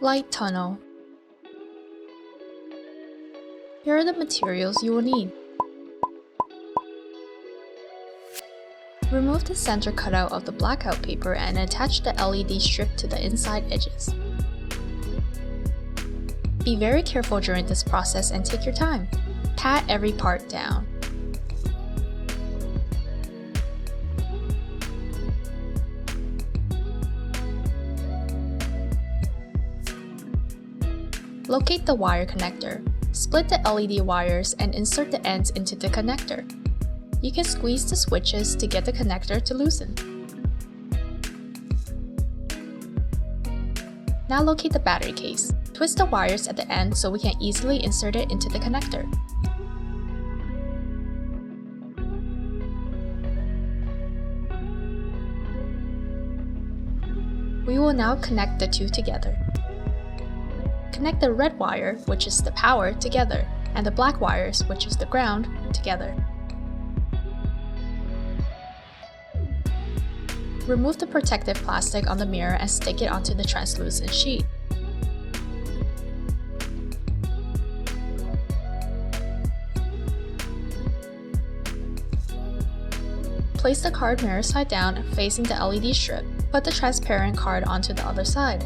Light tunnel. Here are the materials you will need. Remove the center cutout of the blackout paper and attach the LED strip to the inside edges. Be very careful during this process and take your time. Pat every part down. Locate the wire connector. Split the LED wires and insert the ends into the connector. You can squeeze the switches to get the connector to loosen. Now locate the battery case. Twist the wires at the end so we can easily insert it into the connector. We will now connect the two together. Connect the red wire, which is the power, together, and the black wires, which is the ground, together. Remove the protective plastic on the mirror and stick it onto the translucent sheet. Place the card mirror side down, facing the LED strip. Put the transparent card onto the other side.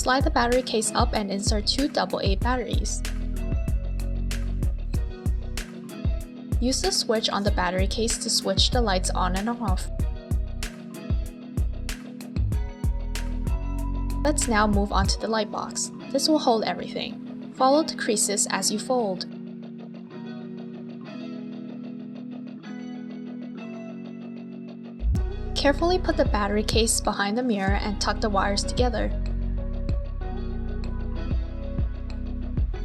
Slide the battery case up and insert two AA batteries. Use the switch on the battery case to switch the lights on and off. Let's now move on to the light box. This will hold everything. Follow the creases as you fold. Carefully put the battery case behind the mirror and tuck the wires together.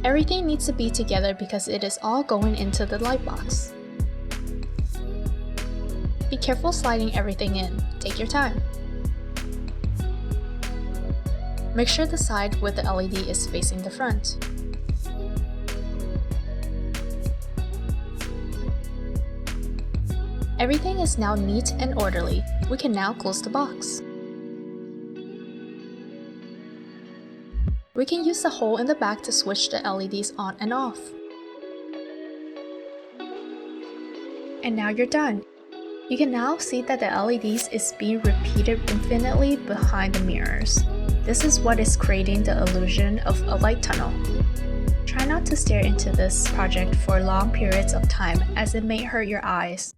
Everything needs to be together because it is all going into the light box. Be careful sliding everything in. Take your time. Make sure the side with the LED is facing the front. Everything is now neat and orderly. We can now close the box. We can use the hole in the back to switch the LEDs on and off. And now you're done. You can now see that the LEDs is being repeated infinitely behind the mirrors. This is what is creating the illusion of a light tunnel. Try not to stare into this project for long periods of time as it may hurt your eyes.